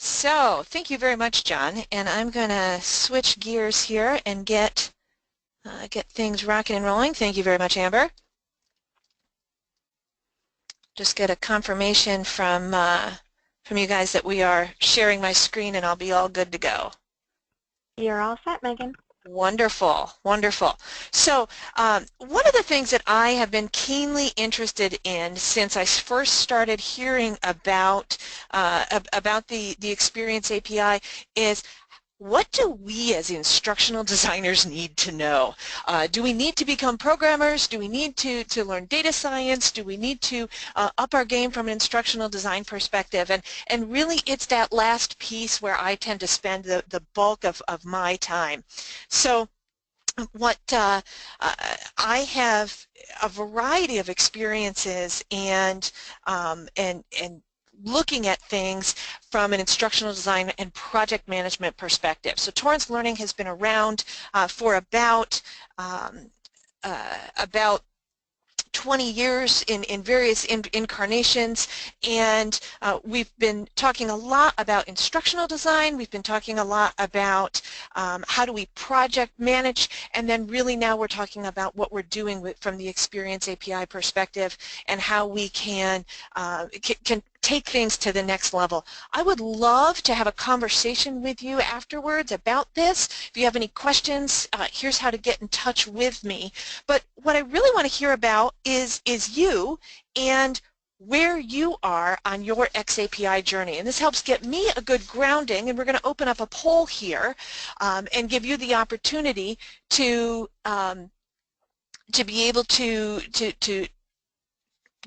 So, thank you very much, John. And I'm going to switch gears here and get things rocking and rolling. Thank you very much, Amber. Just get a confirmation from you guys that we are sharing my screen, and I'll be all good to go. You're all set, Megan. Wonderful, wonderful. So one of the things that I have been keenly interested in since I first started hearing about the Experience API is, what do we as instructional designers need to know? Do we need to become programmers? Do we need to learn data science? Do we need to up our game from an instructional design perspective? And really it's that last piece where I tend to spend the bulk of my time. So what I have a variety of experiences and looking at things from an instructional design and project management perspective. So Torrance Learning has been around for about 20 years in various incarnations, and we've been talking a lot about instructional design. We've been talking a lot about how do we project manage, and then really now we're talking about what we're doing from the Experience API perspective and how we can take things to the next level. I would love to have a conversation with you afterwards about this. If you have any questions, here's how to get in touch with me. But what I really want to hear about is you and where you are on your xAPI journey. And this helps get me a good grounding, and we're going to open up a poll here and give you the opportunity to be able to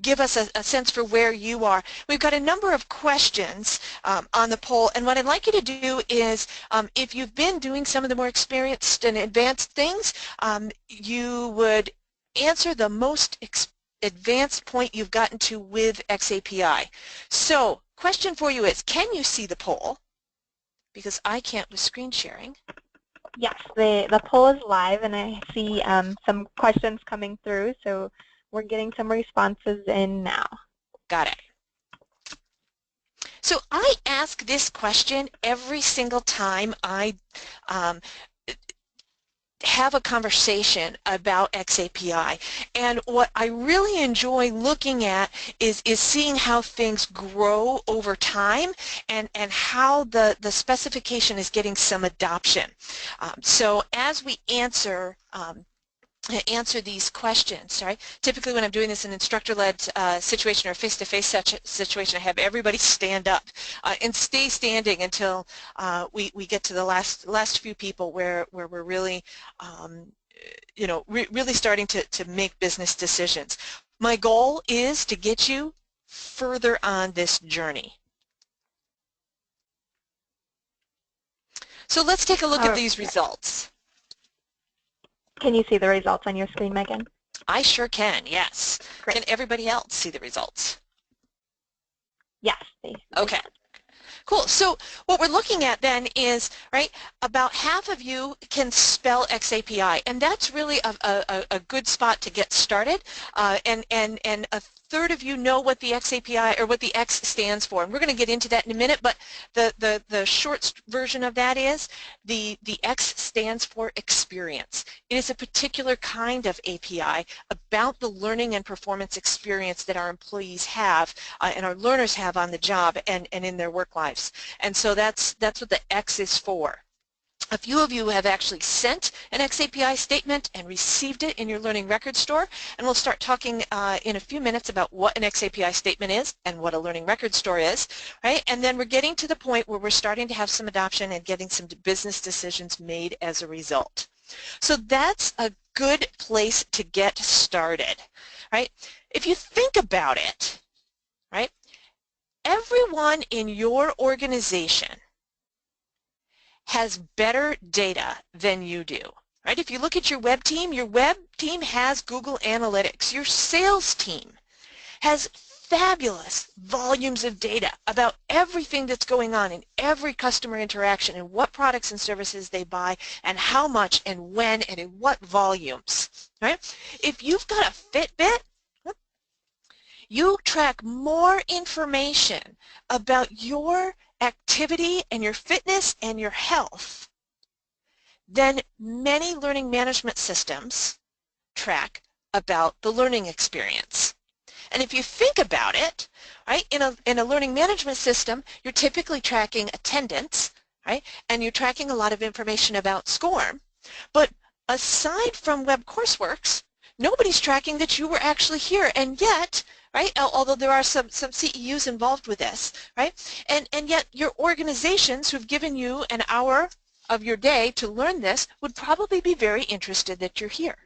give us a sense for where you are. We've got a number of questions on the poll, and what I'd like you to do is, if you've been doing some of the more experienced and advanced things, you would answer the most advanced point you've gotten to with xAPI. So, question for you is, can you see the poll? Because I can't with screen sharing. Yes, the poll is live, and I see some questions coming through, so we're getting some responses in now. Got it. So I ask this question every single time I have a conversation about xAPI, and what I really enjoy looking at is seeing how things grow over time and how the specification is getting some adoption. So as we answer these questions, right? Typically when I'm doing this in an instructor-led situation or face-to-face situation, I have everybody stand up and stay standing until we get to the last few people where we're really, you know, really starting to make business decisions. My goal is to get you further on this journey. So let's take a look at these results. Can you see the results on your screen, Megan? I sure can, yes. Great. Can everybody else see the results? Yes. Okay. Cool. So what we're looking at then is, right, about half of you can spell xAPI, and that's really a good spot to get started, and a third of you know what the xAPI, or what the X stands for, and we're going to get into that in a minute, but the short version of that is the X stands for experience. It is a particular kind of API about the learning and performance experience that our employees have and our learners have on the job and in their work lives. And so that's what the X is for. A few of you have actually sent an xAPI statement and received it in your learning record store, and we'll start talking in a few minutes about what an xAPI statement is and what a learning record store is, right? And then we're getting to the point where we're starting to have some adoption and getting some business decisions made as a result. So that's a good place to get started, right? If you think about it, right, everyone in your organization has better data than you do, right? If you look at your web team has Google Analytics. Your sales team has fabulous volumes of data about everything that's going on in every customer interaction and what products and services they buy and how much and when and in what volumes, right? If you've got a Fitbit, you track more information about your activity and your fitness and your health, then many learning management systems track about the learning experience. And if you think about it, right, in a learning management system, you're typically tracking attendance, right, and you're tracking a lot of information about SCORM. But aside from Web Courseworks, nobody's tracking that you were actually here, and yet, right, although there are some CEUs involved with this, right, and yet your organizations who've given you an hour of your day to learn this would probably be very interested that you're here,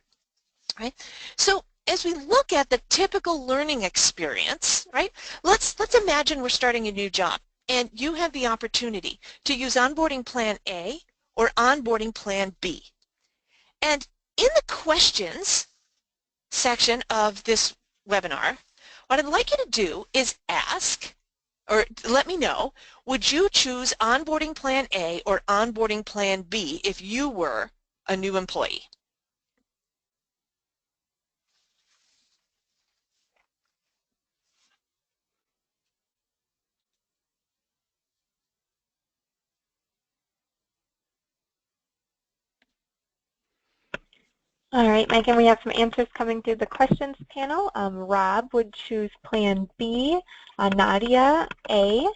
right? So as we look at the typical learning experience, right, let's imagine we're starting a new job and you have the opportunity to use onboarding plan A or onboarding plan B. And in the questions section of this webinar, what I'd like you to do is ask, or let me know, would you choose onboarding plan A or onboarding plan B if you were a new employee? All right, Mike, and we have some answers coming through the questions panel. Rob would choose Plan B, Nadia A.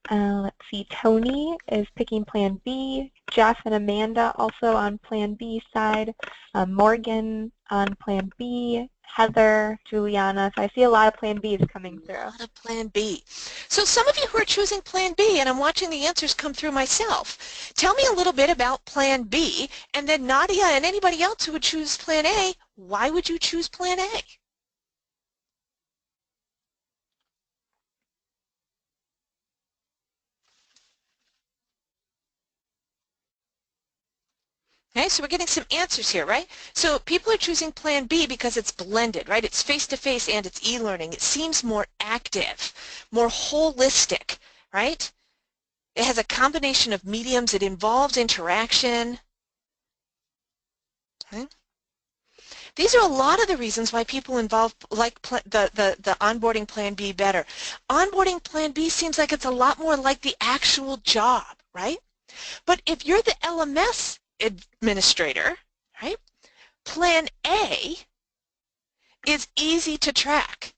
Let's see, Tony is picking Plan B, Jeff and Amanda also on Plan B side, Morgan on Plan B, Heather, Juliana. So I see a lot of Plan Bs coming through. A lot of Plan B. So some of you who are choosing Plan B, and I'm watching the answers come through myself, tell me a little bit about Plan B, and then Nadia and anybody else who would choose Plan A, why would you choose Plan A? Okay, so we're getting some answers here, right? So people are choosing Plan B because it's blended, right? It's face-to-face and it's e-learning. It seems more active, more holistic, right? It has a combination of mediums. It involves interaction. Okay. These are a lot of the reasons why people like the onboarding Plan B better. Onboarding Plan B seems like it's a lot more like the actual job, right? But if you're the LMS administrator, right, Plan A is easy to track,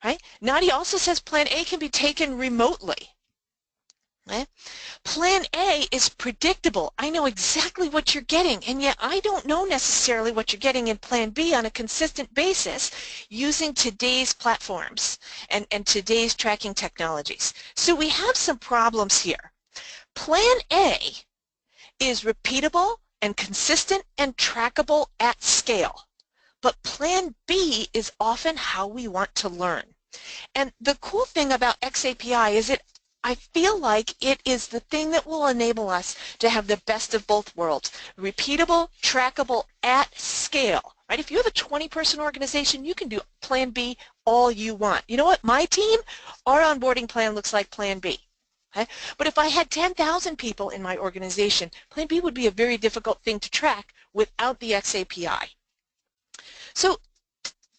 right? Nadia also says Plan A can be taken remotely. Right? Plan A is predictable. I know exactly what you're getting, and yet I don't know necessarily what you're getting in Plan B on a consistent basis using today's platforms and today's tracking technologies. So we have some problems here. Plan A is repeatable and consistent and trackable at scale, but Plan B is often how we want to learn. And the cool thing about xAPI is I feel like it is the thing that will enable us to have the best of both worlds. Repeatable, trackable at scale. Right? If you have a 20-person organization, you can do Plan B all you want. You know what? My team, our onboarding plan looks like Plan B. Okay? But if I had 10,000 people in my organization, Plan B would be a very difficult thing to track without the xAPI. So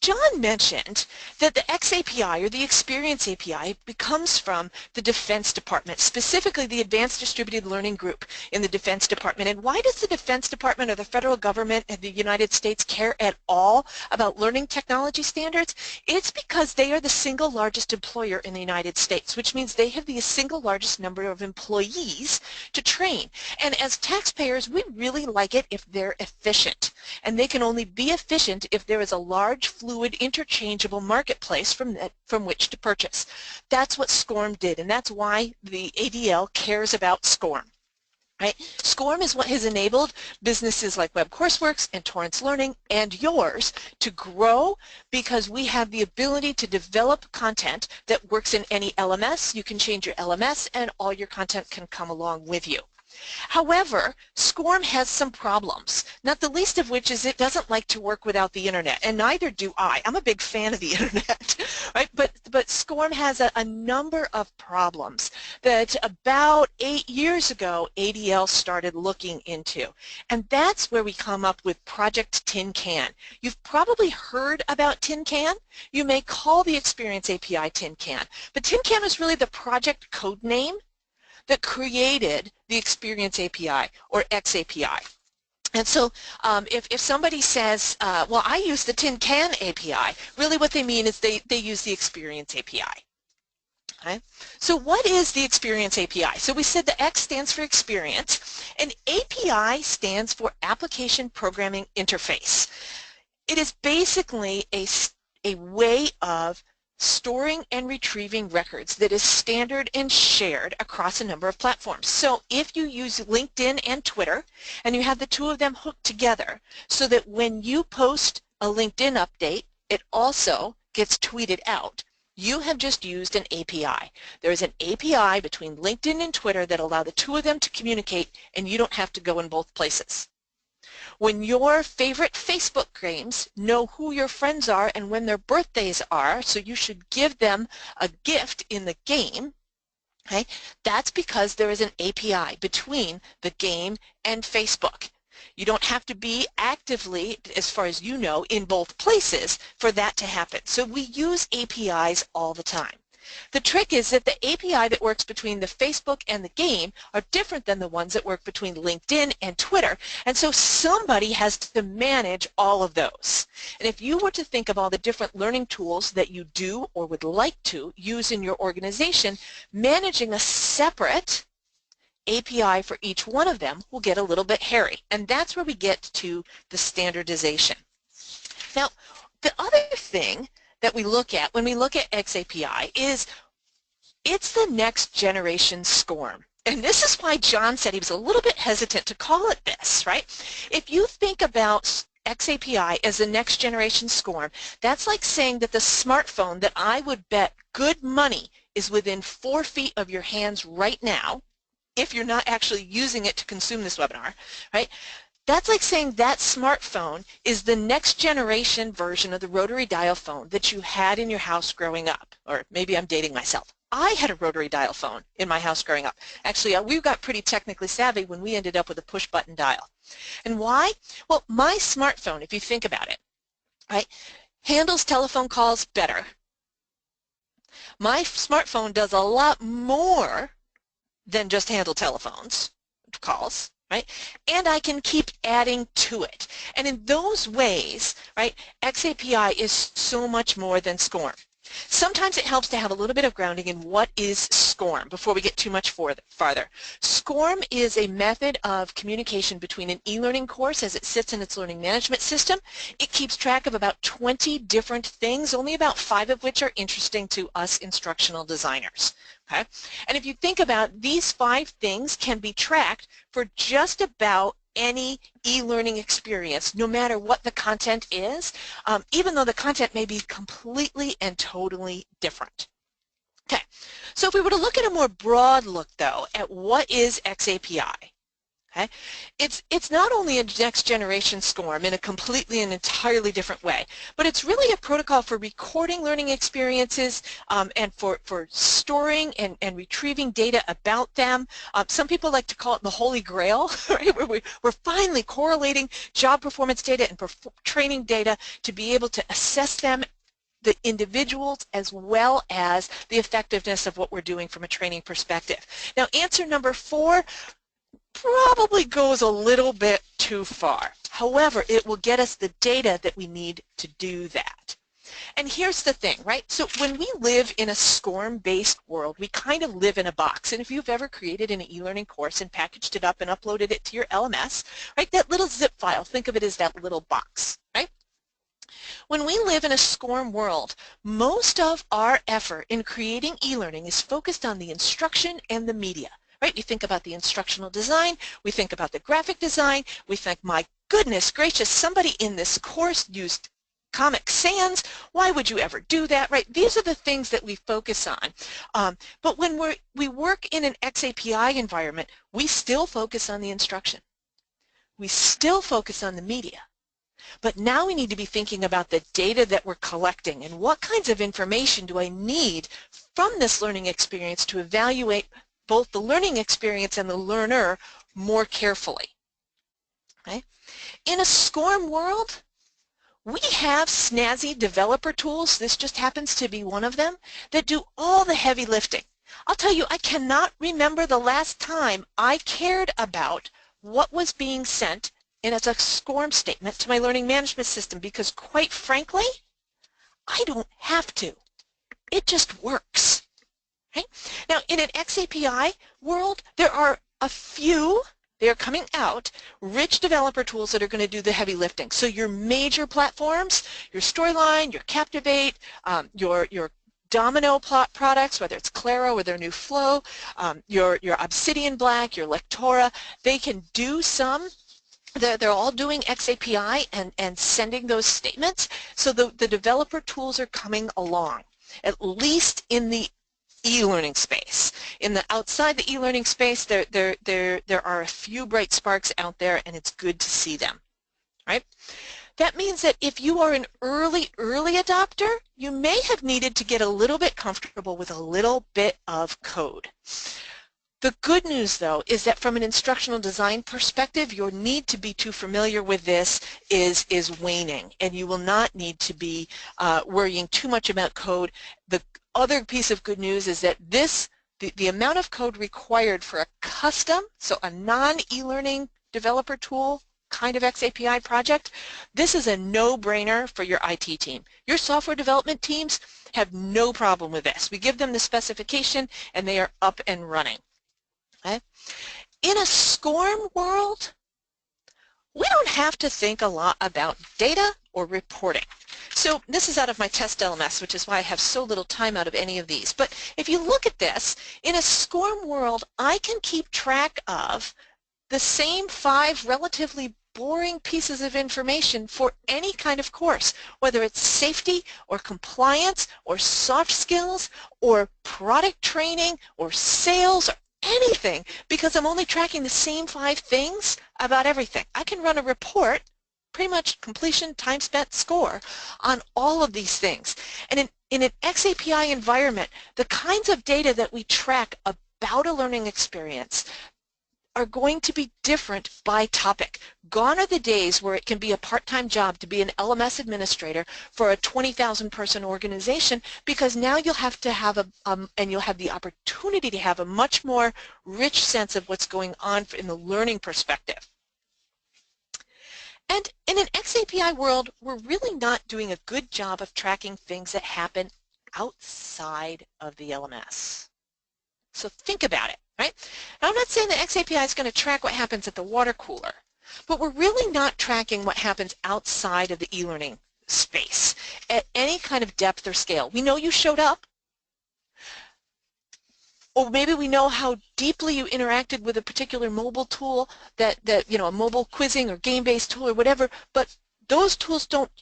John mentioned that the xAPI, or the Experience API, comes from the Defense Department, specifically the Advanced Distributed Learning Group in the Defense Department. And why does the Defense Department or the federal government of the United States care at all about learning technology standards? It's because they are the single largest employer in the United States, which means they have the single largest number of employees to train. And as taxpayers, we really like it if they're efficient. And they can only be efficient if there is a large, fluid, interchangeable marketplace from which to purchase. That's what SCORM did, and that's why the ADL cares about SCORM. Right? SCORM is what has enabled businesses like Web Courseworks and Torrance Learning and yours to grow, because we have the ability to develop content that works in any LMS. You can change your LMS and all your content can come along with you. However, SCORM has some problems, not the least of which is it doesn't like to work without the internet, and neither do I. I'm a big fan of the internet, right? But SCORM has a number of problems that about 8 years ago ADL started looking into, and that's where we come up with Project Tin Can. You've probably heard about Tin Can. You may call the Experience API Tin Can, but Tin Can is really the project code name that created the Experience API or xAPI. And so if somebody says, well, I use the Tin Can API, really what they mean is they use the Experience API. Okay. So what is the Experience API? So we said the X stands for experience, and API stands for Application Programming Interface. It is basically a way of storing and retrieving records that is standard and shared across a number of platforms. So if you use LinkedIn and Twitter, and you have the two of them hooked together so that when you post a LinkedIn update, it also gets tweeted out, you have just used an API. There is an API between LinkedIn and Twitter that allow the two of them to communicate, and you don't have to go in both places. When your favorite Facebook games know who your friends are and when their birthdays are, so you should give them a gift in the game, okay, that's because there is an API between the game and Facebook. You don't have to be actively, as far as you know, in both places for that to happen. So we use APIs all the time. The trick is that the API that works between the Facebook and the game are different than the ones that work between LinkedIn and Twitter, and so somebody has to manage all of those. And if you were to think of all the different learning tools that you do or would like to use in your organization, managing a separate API for each one of them will get a little bit hairy, and that's where we get to the standardization. Now, the other thing that we look at when we look at xAPI is it's the next generation SCORM. And this is why John said he was a little bit hesitant to call it this, right? If you think about xAPI as the next generation SCORM, that's like saying that the smartphone that I would bet good money is within 4 feet of your hands right now, if you're not actually using it to consume this webinar, right? That's like saying that smartphone is the next generation version of the rotary dial phone that you had in your house growing up. Or maybe I'm dating myself. I had a rotary dial phone in my house growing up. Actually, we got pretty technically savvy when we ended up with a push button dial. And why? Well, my smartphone, if you think about it, right, handles telephone calls better. My smartphone does a lot more than just handle telephones calls, right? And I can keep adding to it. And in those ways, right, xAPI is so much more than SCORM. Sometimes it helps to have a little bit of grounding in what is SCORM before we get too much farther. SCORM is a method of communication between an e-learning course as it sits in its learning management system. It keeps track of about 20 different things, only about 5 of which are interesting to us instructional designers. Okay? And if you think about these 5 things can be tracked for just about any e-learning experience, no matter what the content is, even though the content may be completely and totally different. Okay, so if we were to look at a more broad look, though, at what is xAPI, okay, it's not only a next generation SCORM in a completely and entirely different way, but it's really a protocol for recording learning experiences and for storing and retrieving data about them. Some people like to call it the Holy Grail, right? We're finally correlating job performance data and training data to be able to assess them, the individuals, as well as the effectiveness of what we're doing from a training perspective. Now, answer number 4 probably goes a little bit too far. However, it will get us the data that we need to do that. And here's the thing, right? So when we live in a SCORM-based world, we kind of live in a box. And if you've ever created an e-learning course and packaged it up and uploaded it to your LMS, right, that little zip file, think of it as that little box, right? When we live in a SCORM world, most of our effort in creating e-learning is focused on the instruction and the media. Right? You think about the instructional design, we think about the graphic design, we think, my goodness gracious, somebody in this course used Comic Sans, why would you ever do that, right? These are the things that we focus on. But when we work in an xAPI environment, we still focus on the instruction. We still focus on the media. But now we need to be thinking about the data that we're collecting and what kinds of information do I need from this learning experience to evaluate both the learning experience and the learner more carefully. Okay? In a SCORM world, we have snazzy developer tools, this just happens to be one of them, that do all the heavy lifting. I'll tell you, I cannot remember the last time I cared about what was being sent in as a SCORM statement to my learning management system because, quite frankly, I don't have to. It just works. Right? Now, in an xAPI world, there are a few, they are coming out, rich developer tools that are going to do the heavy lifting. So your major platforms, your Storyline, your Captivate, your Domino products, whether it's Claro or their new Flow, your Obsidian Black, your Lectora, they can do some. They're all doing xAPI and sending those statements. So the developer tools are coming along, at least in the e-learning space. In the outside the e-learning space, there are a few bright sparks out there, and it's good to see them. Right? That means that if you are an early adopter, you may have needed to get a little bit comfortable with a little bit of code. The good news, though, is that from an instructional design perspective, your need to be too familiar with this is waning, and you will not need to be worrying too much about code. The other piece of good news is that the amount of code required for a custom, so a non-e-learning developer tool kind of xAPI project, this is a no-brainer for your IT team. Your software development teams have no problem with this. We give them the specification, and they are up and running. Okay? In a SCORM world, we don't have to think a lot about data or reporting. So this is out of my test LMS, which is why I have so little time out of any of these. But if you look at this, in a SCORM world, I can keep track of the same 5 relatively boring pieces of information for any kind of course, whether it's safety or compliance or soft skills or product training or sales or anything, because I'm only tracking the same 5 things about everything. I can run a report, pretty much completion, time spent, score, on all of these things. And in an xAPI environment, the kinds of data that we track about a learning experience are going to be different by topic. Gone are the days where it can be a part-time job to be an LMS administrator for a 20,000 person organization, because now you'll have to have and you'll have the opportunity to have a much more rich sense of what's going on in the learning perspective. And in an xAPI world, we're really not doing a good job of tracking things that happen outside of the LMS. So think about it. Right? Now, I'm not saying that xAPI is going to track what happens at the water cooler, but we're really not tracking what happens outside of the e-learning space at any kind of depth or scale. We know you showed up, or maybe we know how deeply you interacted with a particular mobile tool, that a mobile quizzing or game-based tool or whatever, but those tools don't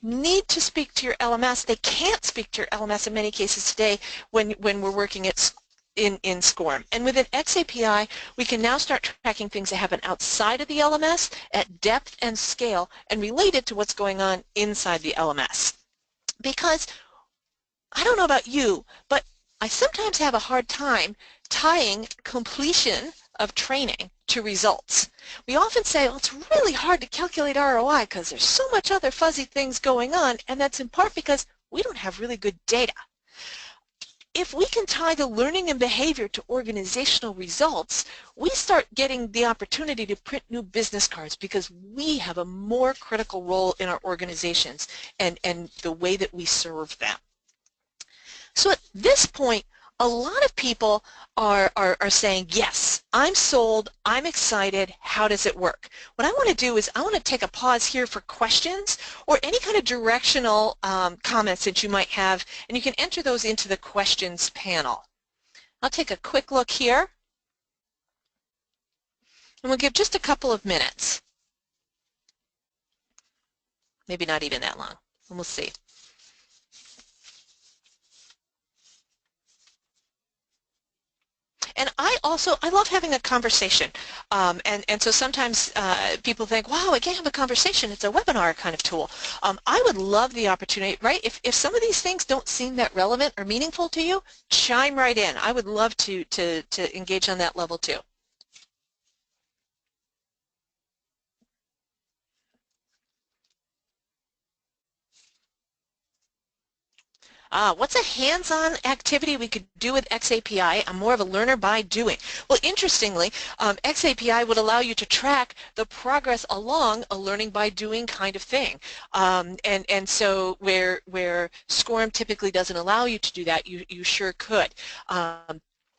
need to speak to your LMS. They can't speak to your LMS in many cases today when we're working at in SCORM. And with an xAPI, we can now start tracking things that happen outside of the LMS at depth and scale and relate it to what's going on inside the LMS. Because I don't know about you, but I sometimes have a hard time tying completion of training to results. We often say, well, it's really hard to calculate ROI because there's so much other fuzzy things going on, and that's in part because we don't have really good data. If we can tie the learning and behavior to organizational results, we start getting the opportunity to print new business cards because we have a more critical role in our organizations and the way that we serve them. So at this point, a lot of people are saying, yes, I'm sold, I'm excited, how does it work? What I want to do is I want to take a pause here for questions or any kind of directional comments that you might have, and you can enter those into the questions panel. I'll take a quick look here, and we'll give just a couple of minutes. Maybe not even that long, and we'll see. And I love having a conversation. And so sometimes people think, wow, I can't have a conversation. It's a webinar kind of tool. I would love the opportunity, right? If some of these things don't seem that relevant or meaningful to you, chime right in. I would love to engage on that level too. What's a hands-on activity we could do with xAPI? I'm more of a learner by doing. Well, interestingly, xAPI would allow you to track the progress along a learning by doing kind of thing. And so where SCORM typically doesn't allow you to do that, you sure could.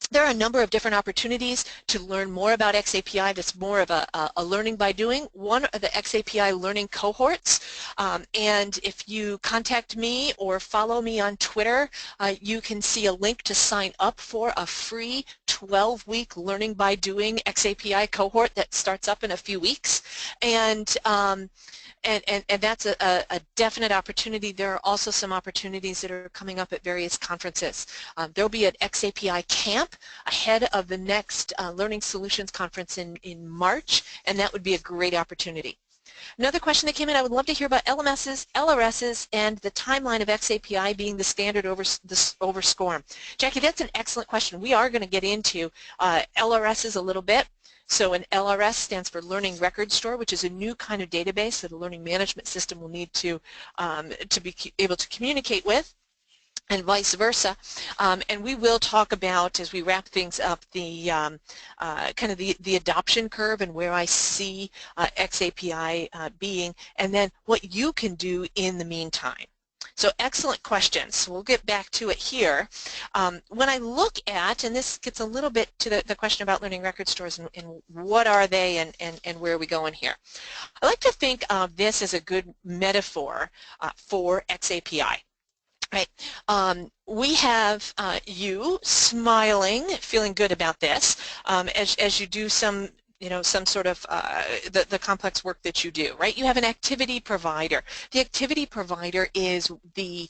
There are a number of different opportunities to learn more about xAPI that's more of a learning by doing. One are the xAPI learning cohorts, and if you contact me or follow me on Twitter, you can see a link to sign up for a free 12-week learning by doing xAPI cohort that starts up in a few weeks. And that's a definite opportunity. There are also some opportunities that are coming up at various conferences. There'll be an xAPI camp ahead of the next Learning Solutions Conference in March, and that would be a great opportunity. Another question that came in, I would love to hear about LMSs, LRSs, and the timeline of xAPI being the standard over SCORM. Jackie, that's an excellent question. We are going to get into LRSs a little bit. So an LRS stands for Learning Record Store, which is a new kind of database that a learning management system will need to be able to communicate with, and vice versa. And we will talk about, as we wrap things up, the kind of the adoption curve and where I see xAPI being, and then what you can do in the meantime. So excellent questions. We'll get back to it here. When I look at, and this gets a little bit to the question about learning record stores and what are they and where are we going here. I like to think of this as a good metaphor for xAPI. Right. We have you smiling, feeling good about this as you do some sort of the complex work that you do, right? You have an activity provider. The activity provider is the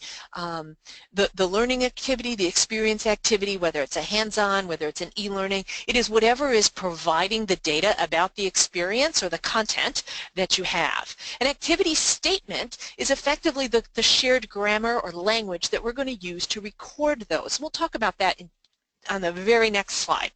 learning activity, the experience activity, whether it's a hands-on, whether it's an e-learning. It is whatever is providing the data about the experience or the content that you have. An activity statement is effectively the shared grammar or language that we're going to use to record those. We'll talk about that on the very next slide.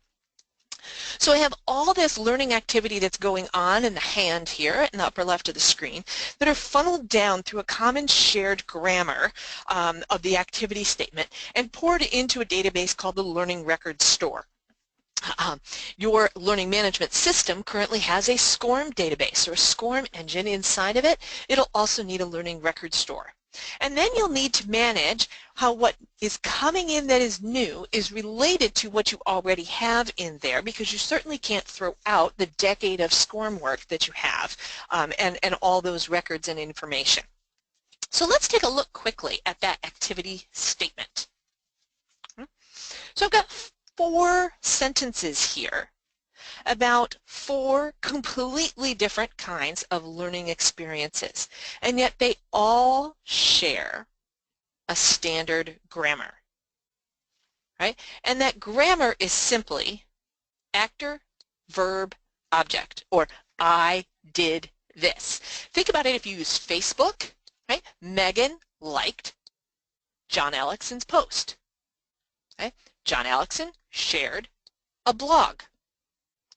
So I have all this learning activity that's going on in the hand here in the upper left of the screen that are funneled down through a common shared grammar of the activity statement and poured into a database called the Learning Record Store. Your learning management system currently has a SCORM database or a SCORM engine inside of it. It'll also need a learning record store. And then you'll need to manage how what is coming in that is new is related to what you already have in there, because you certainly can't throw out the decade of SCORM work that you have and all those records and information. So let's take a look quickly at that activity statement. So I've got 4 sentences here about 4 completely different kinds of learning experiences, and yet they all share a standard grammar, right? And that grammar is simply actor, verb, object, or I did this. Think about it if you use Facebook, right? Megan liked John Alexson's post, right? John Alexson shared a blog.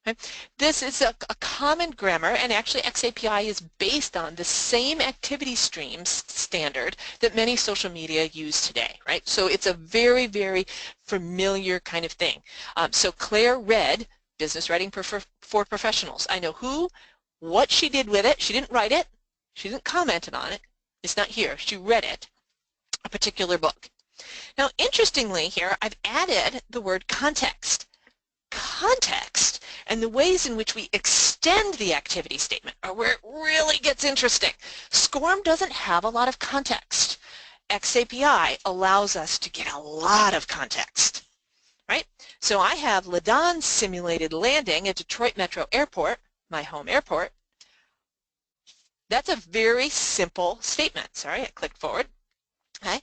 Okay. This is a common grammar, and actually xAPI is based on the same activity streams standard that many social media use today, right? So it's a very, very familiar kind of thing. So Claire read Business Writing for Professionals. I know who, what she did with it. She didn't write it. She didn't comment on it. It's not here. She read it, a particular book. Now, interestingly here, I've added the word context. Context and the ways in which we extend the activity statement are where it really gets interesting. SCORM doesn't have a lot of context. xAPI allows us to get a lot of context, right? So I have LaDon simulated landing at Detroit Metro Airport, my home airport. That's a very simple statement. Sorry, I clicked forward. Okay.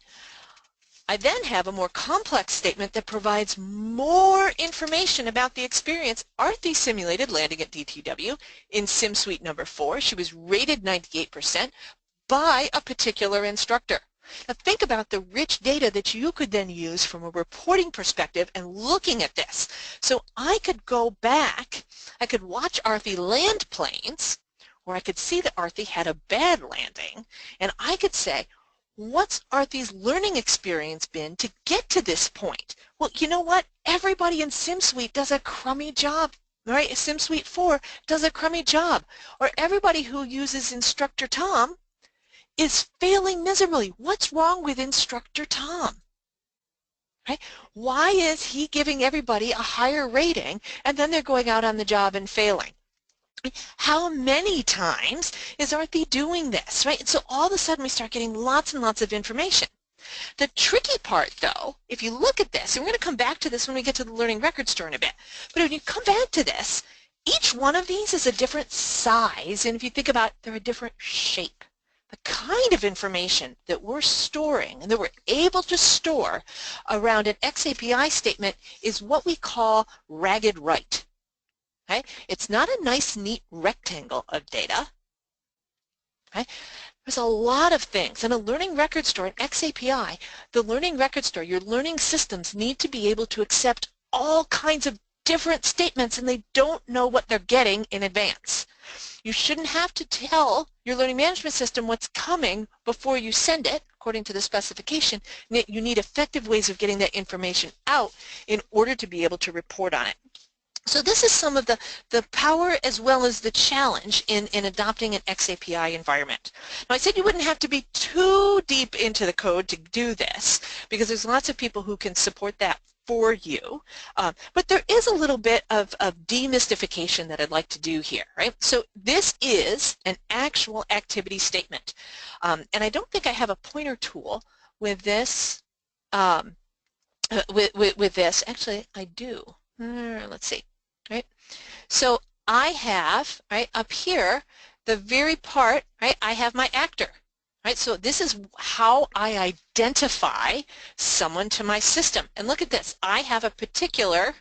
I then have a more complex statement that provides more information about the experience. Arthi simulated landing at DTW in SimSuite number 4. She was rated 98% by a particular instructor. Now think about the rich data that you could then use from a reporting perspective and looking at this. So I could go back, I could watch Arthi land planes, or I could see that Arthi had a bad landing, and I could say, what's Arthy's learning experience been to get to this point? Well, you know what? Everybody in SimSuite does a crummy job, right? SimSuite 4 does a crummy job. Or everybody who uses Instructor Tom is failing miserably. What's wrong with Instructor Tom? Right? Why is he giving everybody a higher rating and then they're going out on the job and failing? How many times is Arthy doing this, right? And so all of a sudden we start getting lots and lots of information. The tricky part, though, if you look at this, and we're going to come back to this when we get to the Learning Record Store in a bit, but when you come back to this, each one of these is a different size, and if you think about it, they're a different shape. The kind of information that we're storing and that we're able to store around an xAPI statement is what we call ragged right. Okay? It's not a nice, neat rectangle of data. Okay? There's a lot of things. In a learning record store, an xAPI, the learning record store, your learning systems need to be able to accept all kinds of different statements, and they don't know what they're getting in advance. You shouldn't have to tell your learning management system what's coming before you send it, according to the specification. You need effective ways of getting that information out in order to be able to report on it. So this is some of the power as well as the challenge in adopting an xAPI environment. Now I said you wouldn't have to be too deep into the code to do this because there's lots of people who can support that for you. But there is a little bit of demystification that I'd like to do here, right? So this is an actual activity statement. And I don't think I have a pointer tool with this. With this. Actually, I do. Let's see. Right? So I have, right, up here, the very part, right, I have my actor. Right? So this is how I identify someone to my system. And look at this. I have a particular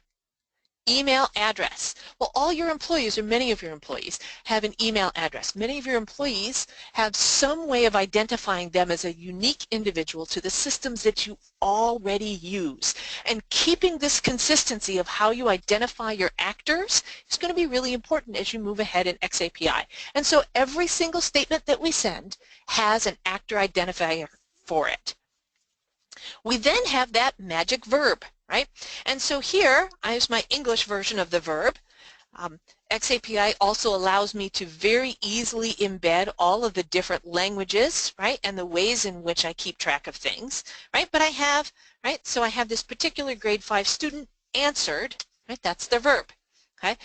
email address. Well, all your employees, or many of your employees, have an email address. Many of your employees have some way of identifying them as a unique individual to the systems that you already use. And keeping this consistency of how you identify your actors is going to be really important as you move ahead in xAPI. And so every single statement that we send has an actor identifier for it. We then have that magic verb, right? And so here, I use my English version of the verb. xAPI also allows me to very easily embed all of the different languages, right, and the ways in which I keep track of things, right? But I have, right, so I have this particular grade 5 student answered, right? That's the verb, okay?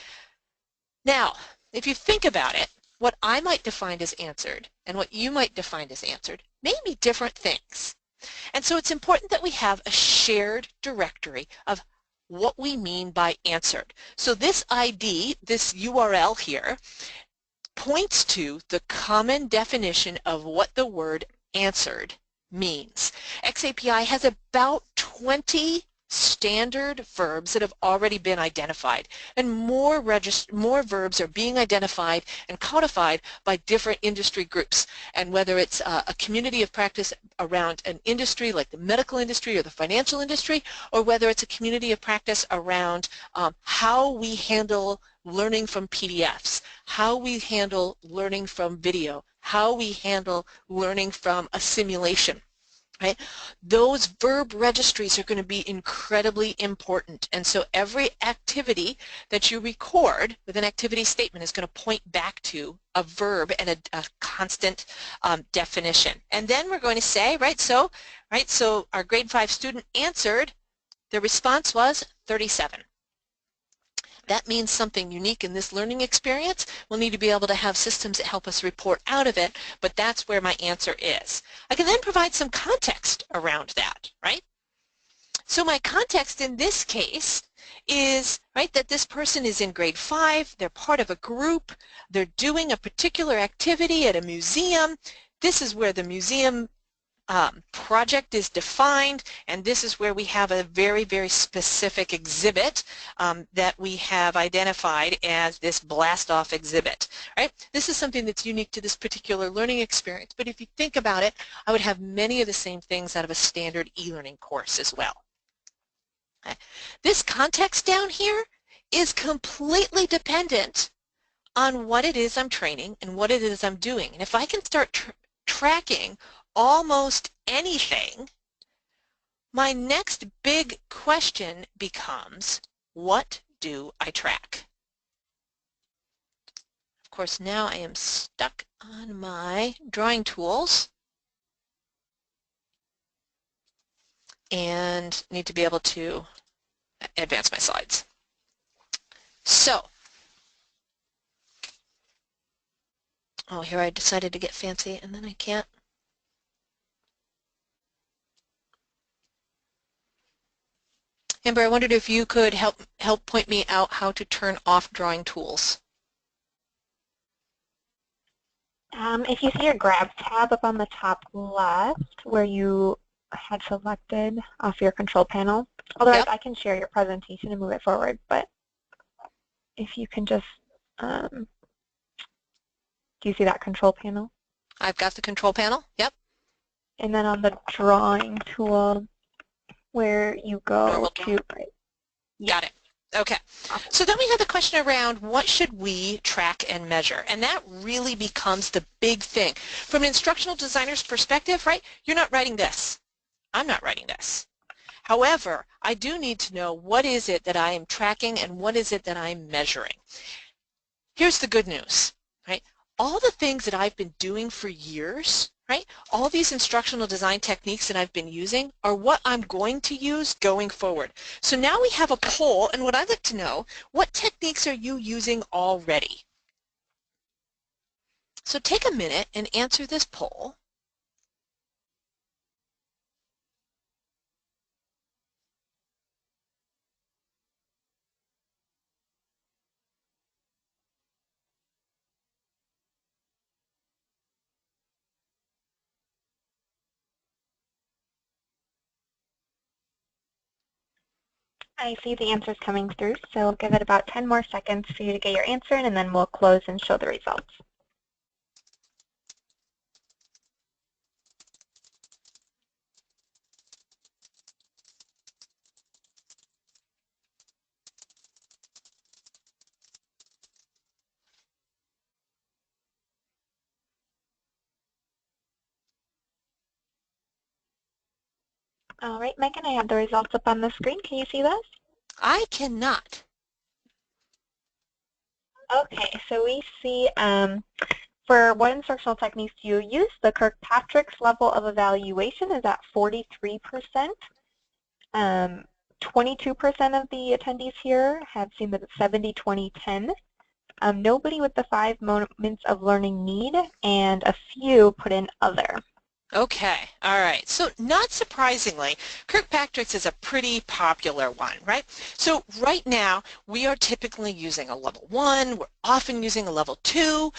Now, if you think about it, what I might define as answered and what you might define as answered may be different things. And so it's important that we have a shared directory of what we mean by answered. So this ID, this URL here, points to the common definition of what the word answered means. xAPI has about 20 standard verbs that have already been identified, and more verbs are being identified and codified by different industry groups. And whether it's a community of practice around an industry like the medical industry or the financial industry, or whether it's a community of practice around how we handle learning from PDFs, how we handle learning from video, how we handle learning from a simulation. Right? Those verb registries are going to be incredibly important, and so every activity that you record with an activity statement is going to point back to a verb and a constant definition. And then we're going to say, right, so our grade 5 student answered, the response was 37. That means something unique in this learning experience. We'll need to be able to have systems that help us report out of it, but that's where my answer is. I can then provide some context around that, right? So my context in this case is, right, that this person is in grade 5, they're part of a group, they're doing a particular activity at a museum. This is where the museum project is defined, and this is where we have a very, very specific exhibit that we have identified as this blast-off exhibit, right? This is something that's unique to this particular learning experience, but if you think about it, I would have many of the same things out of a standard e-learning course as well. Okay. This context down here is completely dependent on what it is I'm training and what it is I'm doing, and if I can start tracking almost anything, my next big question becomes, what do I track? Of course, now I am stuck on my drawing tools and need to be able to advance my slides. So, oh, here I decided to get fancy and then I can't. Amber, I wondered if you could help point me out how to turn off drawing tools. If you see your Grab tab up on the top left where you had selected off your control panel, otherwise Yep. I can share your presentation and move it forward, but if you can just, do you see that control panel? I've got the control panel. Yep. And then on the drawing tool where you go Normal to, right. Got it. Okay. So then we have the question around what should we track and measure? And that really becomes the big thing. From an instructional designer's perspective, right, you're not writing this. I'm not writing this. However, I do need to know what is it that I am tracking and what is it that I'm measuring. Here's the good news, right? All the things that I've been doing for years, right? All these instructional design techniques that I've been using are what I'm going to use going forward. So now we have a poll, and what I'd like to know, what techniques are you using already? So take a minute and answer this poll. I see the answers coming through, so I'll give it about 10 more seconds for you to get your answer in, and then we'll close and show the results. All right, Megan, I have the results up on the screen. Can you see those? I cannot. Okay, so we see for what instructional techniques do you use, the Kirkpatrick's level of evaluation is at 43%. 22% of the attendees here have seen that it's 70-20-10. Nobody with the 5 moments of learning need, and a few put in other. Okay, all right. So not surprisingly, Kirkpatrick's is a pretty popular one, right? So right now, we are typically using a level 1. We're often using a level 2,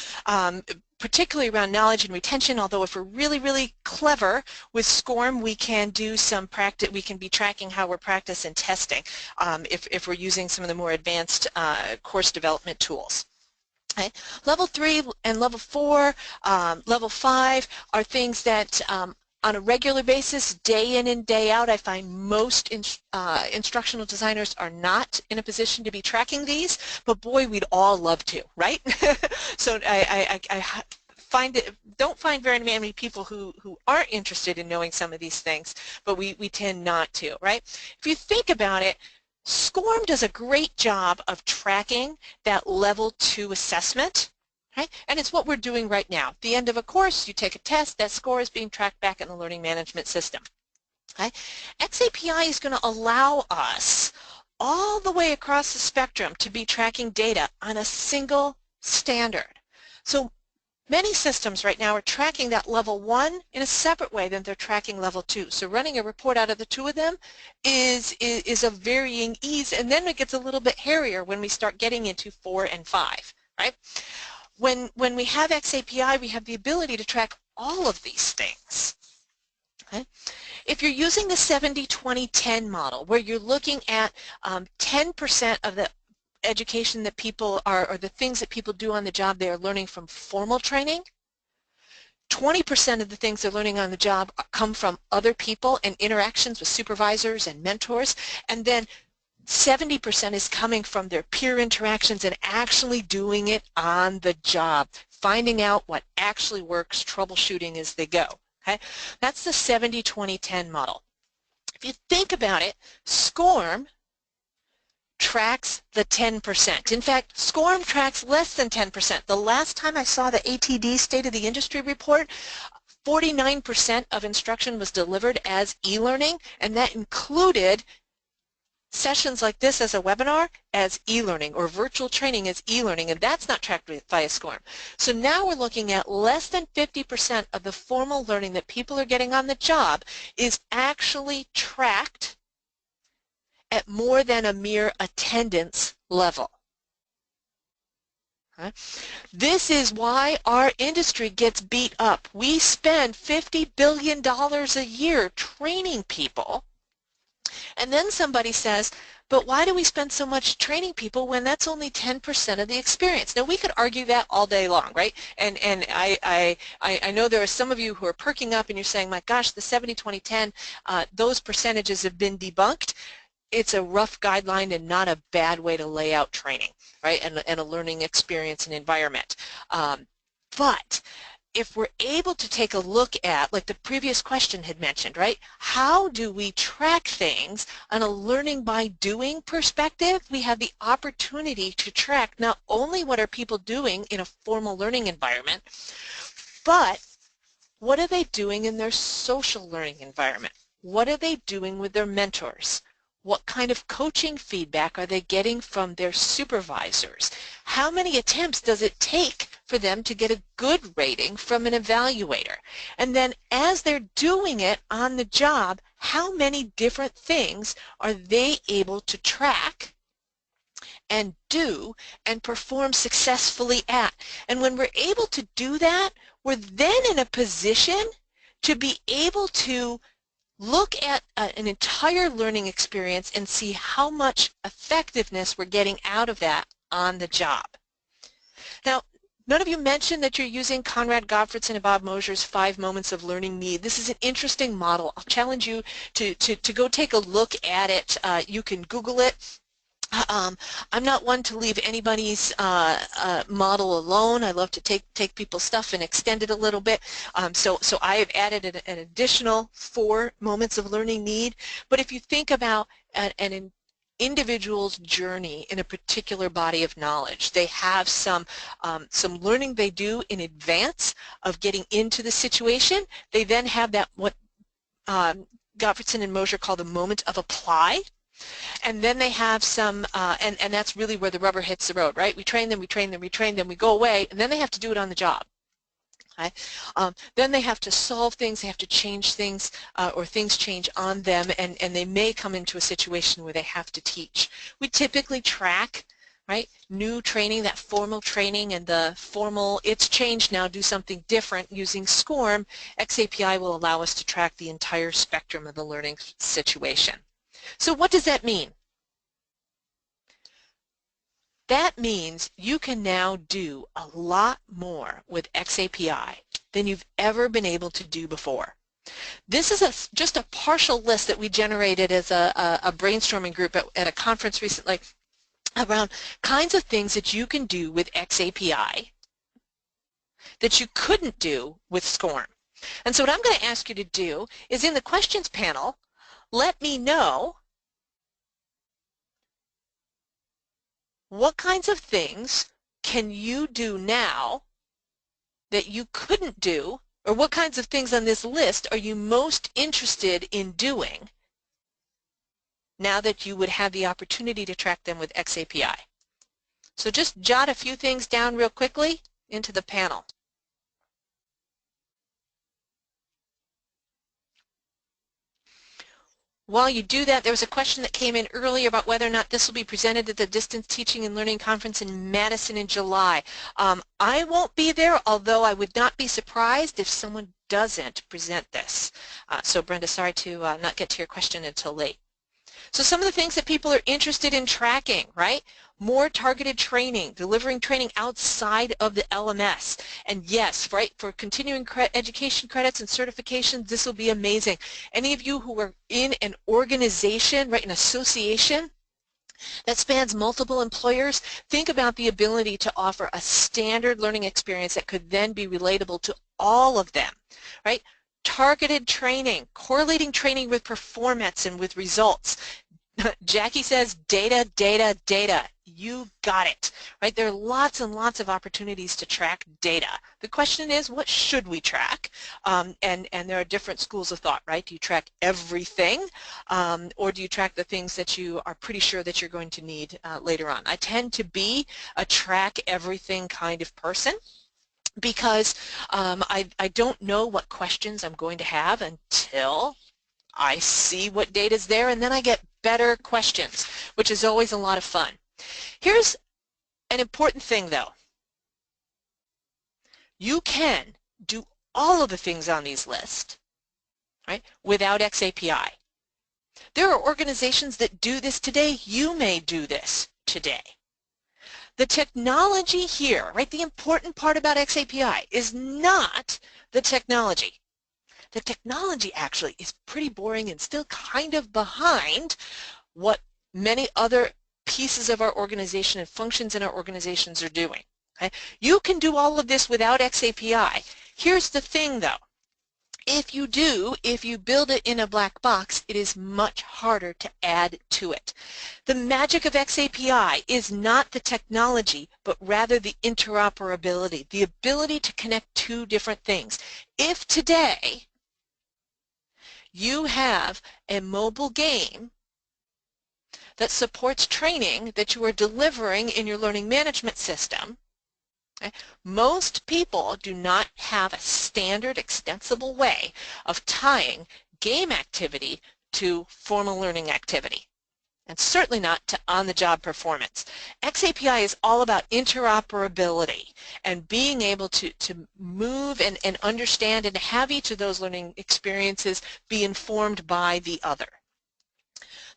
particularly around knowledge and retention, although if we're really, really clever with SCORM, we can do some practice. We can be tracking how we're practicing and testing if we're using some of the more advanced course development tools. Okay. Level 3 and level 4, level 5 are things that on a regular basis, day in and day out, I find most instructional designers are not in a position to be tracking these, but boy, we'd all love to, right? So I don't find very many people who aren't interested in knowing some of these things, but we tend not to, right? If you think about it, SCORM does a great job of tracking that level 2 assessment, right? And it's what we're doing right now. At the end of a course, you take a test, that score is being tracked back in the learning management system. Okay? xAPI is going to allow us all the way across the spectrum to be tracking data on a single standard. So many systems right now are tracking that level 1 in a separate way than they're tracking level 2. So running a report out of the 2 of them is of varying ease, and then it gets a little bit hairier when we start getting into 4 and 5, right? When we have xAPI, we have the ability to track all of these things. Okay? If you're using the 70-20-10 model, where you're looking at 10% of the education that people are, or the things that people do on the job, they are learning from formal training. 20% of the things they're learning on the job come from other people and interactions with supervisors and mentors, and then 70% is coming from their peer interactions and actually doing it on the job, finding out what actually works, troubleshooting as they go. Okay? That's the 70-20-10 model. If you think about it, SCORM tracks the 10%. In fact, SCORM tracks less than 10%. The last time I saw the ATD State of the Industry report, 49% of instruction was delivered as e-learning, and that included sessions like this as a webinar as e-learning, or virtual training as e-learning, and that's not tracked via SCORM. So now we're looking at less than 50% of the formal learning that people are getting on the job is actually tracked at more than a mere attendance level. Okay? This is why our industry gets beat up. We spend $50 billion a year training people, and then somebody says, but why do we spend so much training people when that's only 10% of the experience? Now, we could argue that all day long, right? And I know there are some of you who are perking up and you're saying, my gosh, the 70-20-10, those percentages have been debunked. It's a rough guideline and not a bad way to lay out training, right, and a learning experience and environment. But if we're able to take a look at, like the previous question had mentioned, right, how do we track things on a learning by doing perspective? We have the opportunity to track not only what are people doing in a formal learning environment, but what are they doing in their social learning environment? What are they doing with their mentors? What kind of coaching feedback are they getting from their supervisors? How many attempts does it take for them to get a good rating from an evaluator? And then as they're doing it on the job, how many different things are they able to track and do and perform successfully at? And when we're able to do that, we're then in a position to be able to look at an entire learning experience and see how much effectiveness we're getting out of that on the job. Now, none of you mentioned that you're using Conrad Gottfredson and Bob Mosher's 5 Moments of Learning Need. This is an interesting model. I'll challenge you to go take a look at it. You can Google it. I'm not one to leave anybody's model alone. I love to take people's stuff and extend it a little bit. So I have added an additional 4 moments of learning need. But if you think about an individual's journey in a particular body of knowledge, they have some learning they do in advance of getting into the situation. They then have that what Gottfredson and Mosher call the moment of apply. And then they have some, and that's really where the rubber hits the road, right? We train them, we train them, we train them, we go away, and then they have to do it on the job. Okay? Then they have to solve things, they have to change things, or things change on them, and they may come into a situation where they have to teach. We typically track, right, new training, that formal training, and the formal, it's changed now, do something different using SCORM. xAPI will allow us to track the entire spectrum of the learning situation. So what does that mean? That means you can now do a lot more with xAPI than you've ever been able to do before. This is just a partial list that we generated as a brainstorming group at a conference recently around kinds of things that you can do with xAPI that you couldn't do with SCORM. And so what I'm going to ask you to do is in the questions panel, let me know what kinds of things can you do now that you couldn't do, or what kinds of things on this list are you most interested in doing now that you would have the opportunity to track them with xAPI. So just jot a few things down real quickly into the panel. While you do that, there was a question that came in earlier about whether or not this will be presented at the Distance Teaching and Learning Conference in Madison in July. I won't be there, although I would not be surprised if someone doesn't present this. So Brenda, sorry to not get to your question until late. So some of the things that people are interested in tracking, right? More targeted training, delivering training outside of the LMS. And yes, right, for continuing education credits and certifications, this will be amazing. Any of you who are in an organization, right, an association that spans multiple employers, think about the ability to offer a standard learning experience that could then be relatable to all of them, right? targeted training, correlating training with performance and with results. Jackie says data, data, data. You got it, right? There are lots and lots of opportunities to track data. The question is, what should we track? And there are different schools of thought, right? Do you track everything, or do you track the things that you are pretty sure that you're going to need later on? I tend to be a track everything kind of person, because I don't know what questions I'm going to have until I see what data is there, and then I get better questions, which is always a lot of fun. Here's an important thing, though. You can do all of the things on these lists, right, without xAPI. There are organizations that do this today. You may do this today. The technology here, right, the important part about xAPI is not the technology. The technology actually is pretty boring and still kind of behind what many other pieces of our organization and functions in our organizations are doing. Okay? You can do all of this without xAPI. Here's the thing, though. If you build it in a black box, it is much harder to add to it. The magic of xAPI is not the technology, but rather the interoperability, the ability to connect two different things. If today you have a mobile game that supports training that you are delivering in your learning management system, okay, most people do not have a standard extensible way of tying game activity to formal learning activity, and certainly not to on-the-job performance. xAPI is all about interoperability and being able to move and understand and have each of those learning experiences be informed by the other.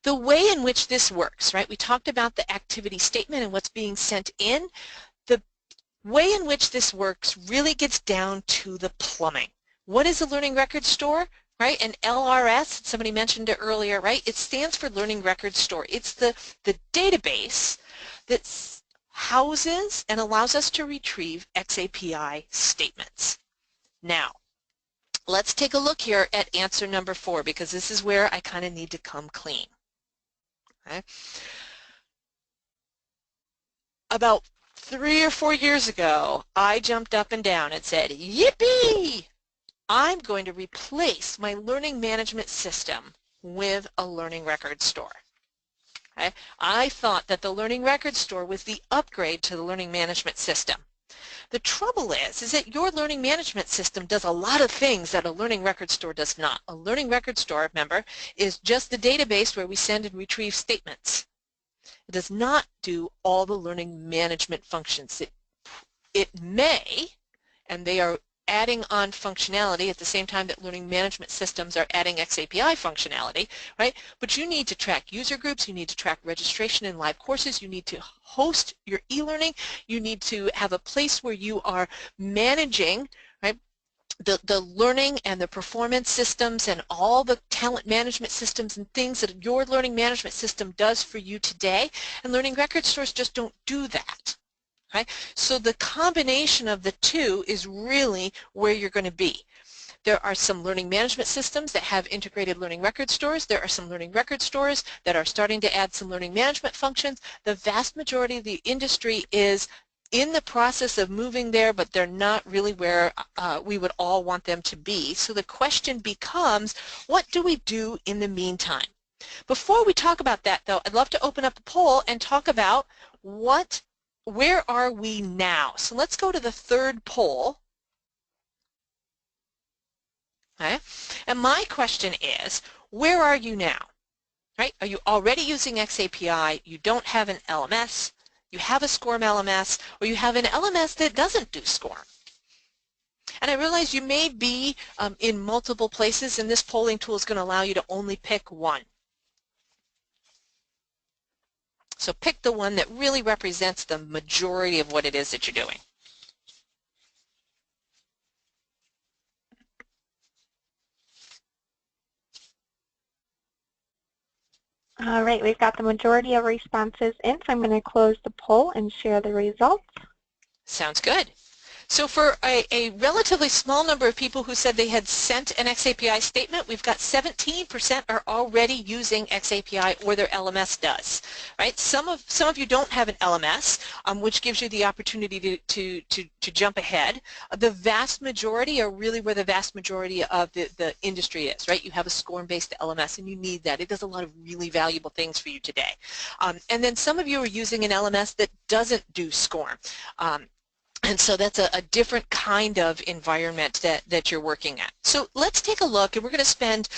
The way in which this works, right, we talked about the activity statement and what's being sent in. The way in which this works really gets down to the plumbing. What is a learning record store? Right, an LRS, somebody mentioned it earlier, right? It stands for Learning Record Store. It's the database that houses and allows us to retrieve xAPI statements. Now, let's take a look here at answer number 4, because this is where I kind of need to come clean. Okay? About 3 or 4 years ago, I jumped up and down and said, yippee! I'm going to replace my learning management system with a learning record store. Okay? I thought that the learning record store was the upgrade to the learning management system. The trouble is that your learning management system does a lot of things that a learning record store does not. A learning record store, remember, is just the database where we send and retrieve statements. It does not do all the learning management functions. It may, and they are adding on functionality at the same time that learning management systems are adding xAPI functionality, right? But you need to track user groups, you need to track registration in live courses, you need to host your e-learning, you need to have a place where you are managing, right, the learning and the performance systems and all the talent management systems and things that your learning management system does for you today, and learning record stores just don't do that. Okay? So the combination of the two is really where you're going to be. There are some learning management systems that have integrated learning record stores. There are some learning record stores that are starting to add some learning management functions. The vast majority of the industry is in the process of moving there, but they're not really where we would all want them to be. So the question becomes, what do we do in the meantime? Before we talk about that, though, I'd love to open up a poll and talk about where are we now? So let's go to the third poll. Okay? And my question is, where are you now? Right? Are you already using xAPI? You don't have an LMS, you have a SCORM LMS, or you have an LMS that doesn't do SCORM. And I realize you may be in multiple places, and this polling tool is going to allow you to only pick one. So pick the one that really represents the majority of what it is that you're doing. All right, we've got the majority of responses in, so I'm going to close the poll and share the results. Sounds good. So for a relatively small number of people who said they had sent an xAPI statement, we've got 17% are already using xAPI, or their LMS does. Right? Some of you don't have an LMS, which gives you the opportunity to jump ahead. The vast majority are really where the vast majority of the industry is. Right? You have a SCORM-based LMS, and you need that. It does a lot of really valuable things for you today. And then some of you are using an LMS that doesn't do SCORM. And so that's a different kind of environment that you're working at. So let's take a look, and we're going to spend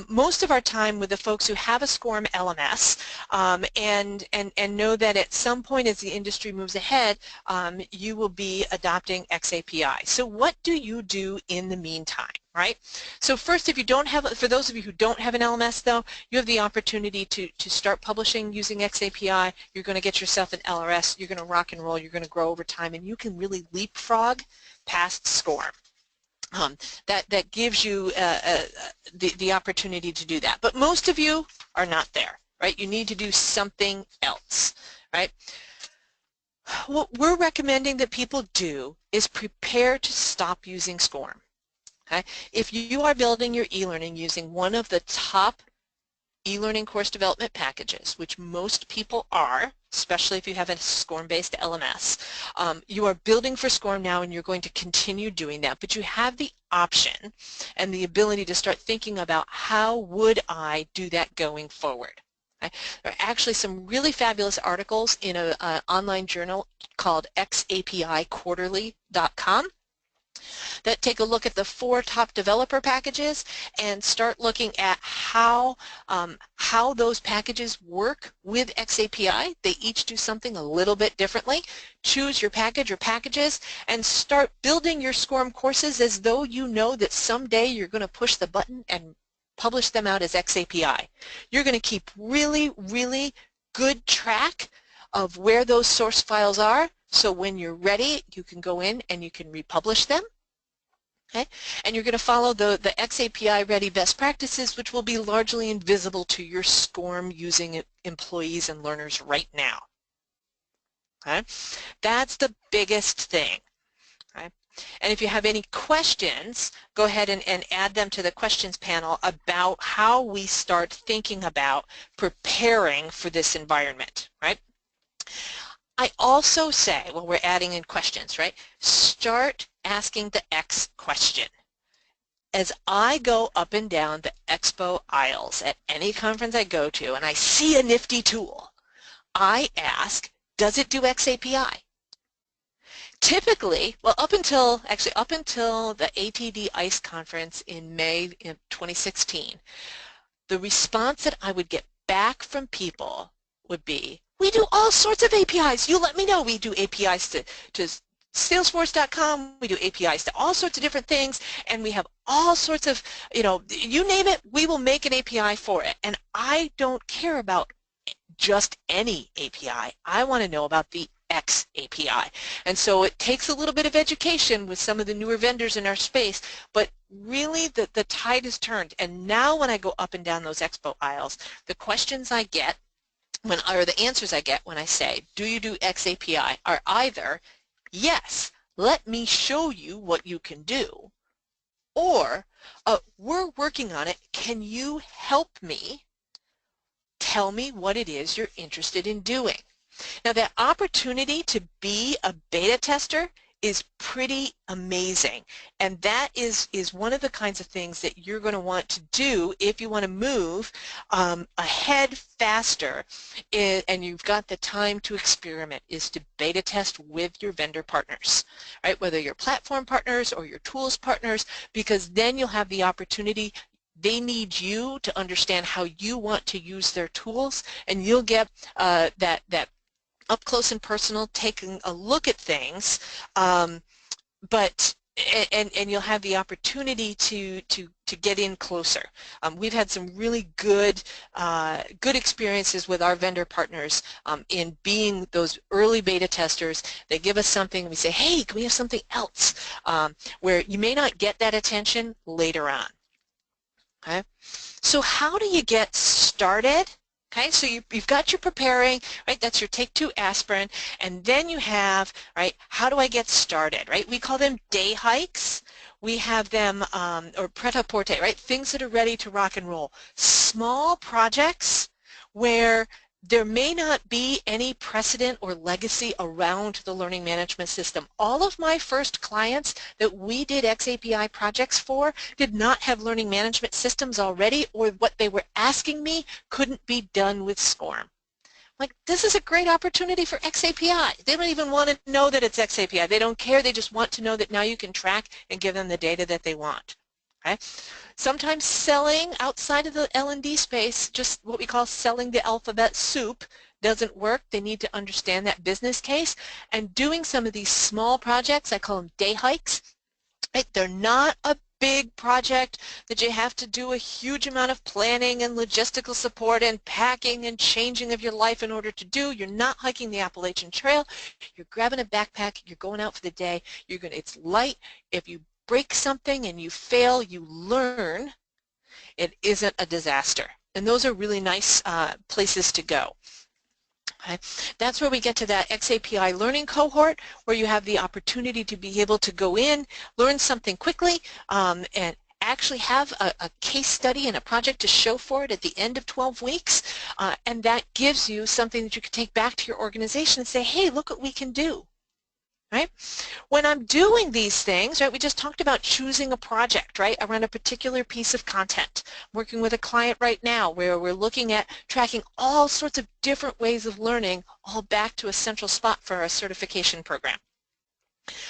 most of our time with the folks who have a SCORM LMS, and know that at some point as the industry moves ahead, you will be adopting xAPI. So what do you do in the meantime? Right? So first, if you don't have, for those of you who don't have an LMS though, you have the opportunity to start publishing using xAPI. You're going to get yourself an LRS, you're going to rock and roll, you're going to grow over time, and you can really leapfrog past SCORM. That gives you the opportunity to do that. But most of you are not there, right? You need to do something else, right? What we're recommending that people do is prepare to stop using SCORM. Okay? If you are building your e-learning using one of the top e-learning course development packages, which most people are, especially if you have a SCORM-based LMS, you are building for SCORM now, and you're going to continue doing that. But you have the option and the ability to start thinking about, how would I do that going forward? Okay? There are actually some really fabulous articles in an online journal called xapiquarterly.com that take a look at the 4 top developer packages and start looking at how those packages work with xAPI. They each do something a little bit differently. Choose your package or packages and start building your SCORM courses as though you know that someday you're going to push the button and publish them out as xAPI. You're going to keep really, really good track of where those source files are, so when you're ready, you can go in and you can republish them. Okay? And you're going to follow the xAPI ready best practices, which will be largely invisible to your SCORM using employees and learners right now. Okay? That's the biggest thing. Okay? And if you have any questions, go ahead and add them to the questions panel about how we start thinking about preparing for this environment. Right? I also say, well, we're adding in questions, right? Start asking the X question. As I go up and down the expo aisles at any conference I go to and I see a nifty tool, I ask, does it do xAPI? Typically, well, up until the ATD ICE conference in May in 2016, the response that I would get back from people would be, we do all sorts of APIs. You let me know. We do APIs to Salesforce.com. We do APIs to all sorts of different things, and we have all sorts of, you name it, we will make an API for it. And I don't care about just any API. I want to know about the xAPI. And so it takes a little bit of education with some of the newer vendors in our space, but really the tide has turned. And now when I go up and down those expo aisles, the questions I get, or the answers I get when I say, do you do xAPI, are either, yes, let me show you what you can do, or we're working on it, can you help me? Tell me what it is you're interested in doing. Now that opportunity to be a beta tester is pretty amazing, and that is one of the kinds of things that you're going to want to do if you want to move ahead faster, and you've got the time to experiment, is to beta test with your vendor partners, right? Whether your platform partners or your tools partners, because then you'll have the opportunity. They need you to understand how you want to use their tools, and you'll get that up close and personal, taking a look at things, and you'll have the opportunity to get in closer. We've had some really good experiences with our vendor partners in being those early beta testers. They give us something, and we say, hey, can we have something else? Where you may not get that attention later on. Okay? So how do you get started? Okay, so you've got your preparing, right? That's your take 2 aspirin, and then you have, right, how do I get started, right? We call them day hikes. We have them, or pret-a-porter, right? Things that are ready to rock and roll. Small projects where there may not be any precedent or legacy around the learning management system. All of my first clients that we did xAPI projects for did not have learning management systems already, or what they were asking me couldn't be done with SCORM. Like, this is a great opportunity for xAPI. They don't even want to know that it's xAPI. They don't care. They just want to know that now you can track and give them the data that they want. Okay? Sometimes selling outside of the L&D space, just what we call selling the alphabet soup, doesn't work. They need to understand that business case. And doing some of these small projects, I call them day hikes, right? They're not a big project that you have to do a huge amount of planning and logistical support and packing and changing of your life in order to do. You're not hiking the Appalachian Trail. You're grabbing a backpack. You're going out for the day. It's light. If you break something and you fail, you learn. It isn't a disaster. And those are really nice places to go. Okay. That's where we get to that xAPI learning cohort, where you have the opportunity to be able to go in, learn something quickly, and actually have a case study and a project to show for it at the end of 12 weeks. And that gives you something that you can take back to your organization and say, hey, look what we can do. Right? When I'm doing these things, right, we just talked about choosing a project, right, around a particular piece of content. I'm working with a client right now where we're looking at tracking all sorts of different ways of learning, all back to a central spot for a certification program.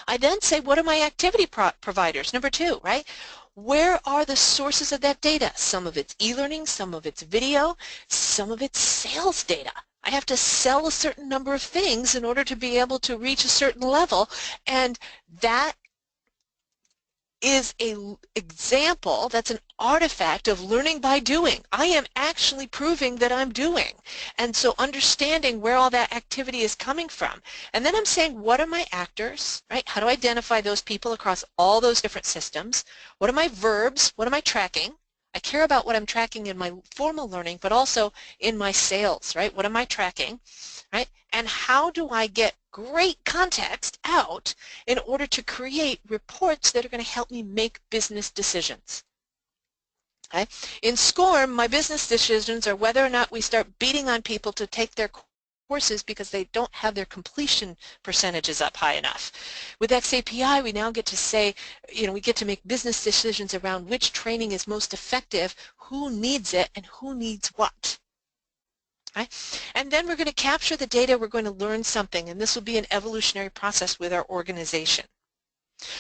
I then say, what are my activity providers? Number 2, right? Where are the sources of that data? Some of it's e-learning, some of it's video, some of it's sales data. I have to sell a certain number of things in order to be able to reach a certain level, and that is an example, that's an artifact of learning by doing. I am actually proving that I'm doing. And so understanding where all that activity is coming from. And then I'm saying, what are my actors, right? How do I identify those people across all those different systems? What are my verbs? What am I tracking? I care about what I'm tracking in my formal learning, but also in my sales, right? What am I tracking, right? And how do I get great context out in order to create reports that are going to help me make business decisions? Okay? In SCORM, my business decisions are whether or not we start beating on people to take their courses because they don't have their completion percentages up high enough. With xAPI, we now get to say, we get to make business decisions around which training is most effective, who needs it, and who needs what. Right? And then we're going to capture the data, we're going to learn something, and this will be an evolutionary process with our organization.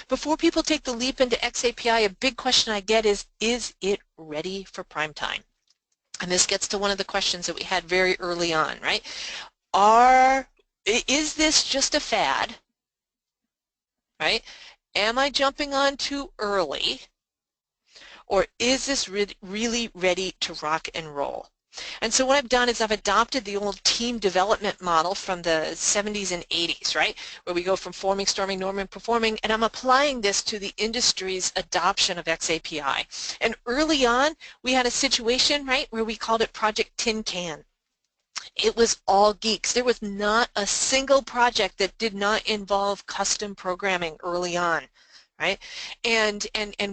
Before people take the leap into xAPI, a big question I get is it ready for prime time? And this gets to one of the questions that we had very early on, right? Is this just a fad, right? Am I jumping on too early? Or is this really ready to rock and roll? And so what I've done is I've adopted the old team development model from the 70s and 80s, right? Where we go from forming, storming, norming, performing, and I'm applying this to the industry's adoption of xAPI. And early on, we had a situation, right, where we called it Project Tin Can. It was all geeks. There was not a single project that did not involve custom programming early on. Right? And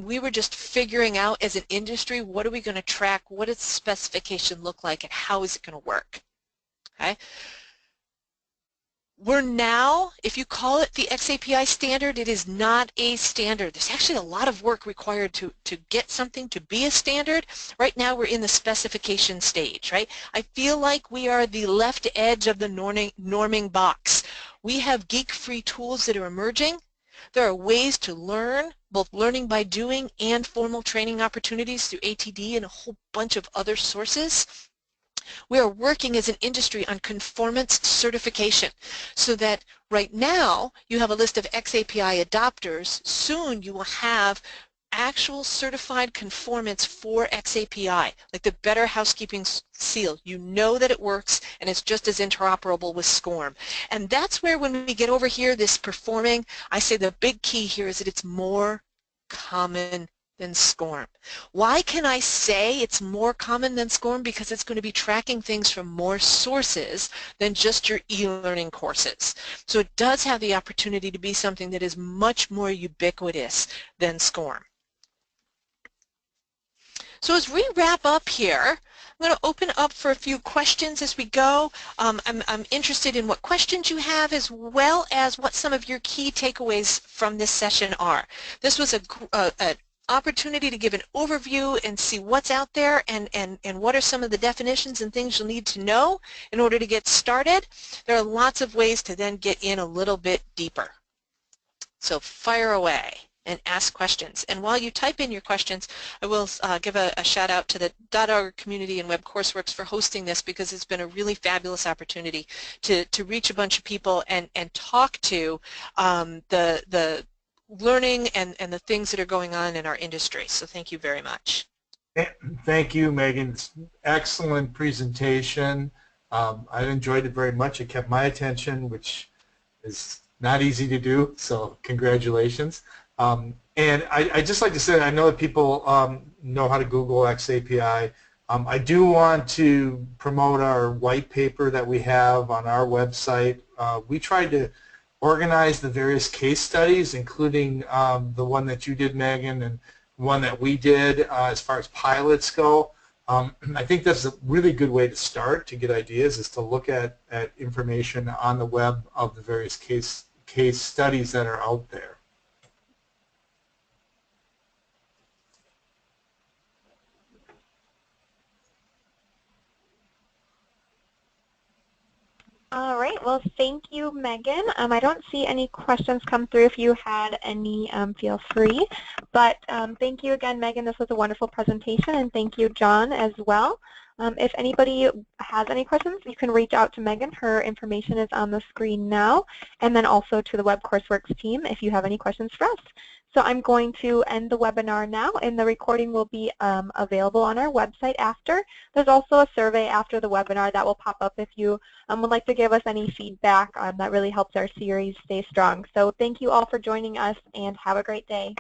we were just figuring out as an industry, what are we going to track, what does the specification look like, and how is it going to work? Okay? We're now, if you call it the xAPI standard, it is not a standard. There's actually a lot of work required to get something to be a standard. Right now we're in the specification stage, right? I feel like we are the left edge of the norming box. We have geek-free tools that are emerging. There are ways to learn, both learning by doing and formal training opportunities through ATD and a whole bunch of other sources. We are working as an industry on conformance certification so that right now you have a list of xAPI adopters. Soon you will have actual certified conformance for xAPI, like the Better Housekeeping seal. You know that it works and it's just as interoperable with SCORM. And that's where when we get over here, this performing, I say the big key here is that it's more common than SCORM. Why can I say it's more common than SCORM? Because it's going to be tracking things from more sources than just your e-learning courses. So it does have the opportunity to be something that is much more ubiquitous than SCORM. So as we wrap up here, I'm going to open up for a few questions as we go. I'm interested in what questions you have as well as what some of your key takeaways from this session are. This was an opportunity to give an overview and see what's out there and what are some of the definitions and things you'll need to know in order to get started. There are lots of ways to then get in a little bit deeper. So fire away and ask questions. And while you type in your questions, I will give a shout out to the .org community and Web Courseworks for hosting this, because it's been a really fabulous opportunity to reach a bunch of people and talk to the learning and the things that are going on in our industry. So thank you very much. Thank you, Megan. Excellent presentation. I enjoyed it very much. It kept my attention, which is not easy to do, so congratulations. And I'd just like to say, I know that people know how to Google xAPI. I do want to promote our white paper that we have on our website. We tried to organize the various case studies, including the one that you did, Megan, and one that we did as far as pilots go. I think that's a really good way to start to get ideas, is to look at information on the web of the various case studies that are out there. All right, well, thank you, Megan. I don't see any questions come through. If you had any, feel free. But thank you again, Megan. This was a wonderful presentation, and thank you, John, as well. If anybody has any questions, you can reach out to Megan. Her information is on the screen now, and then also to the Web Courseworks team if you have any questions for us. So I'm going to end the webinar now, and the recording will be available on our website after. There's also a survey after the webinar that will pop up if you would like to give us any feedback. That really helps our series stay strong. So thank you all for joining us, and have a great day.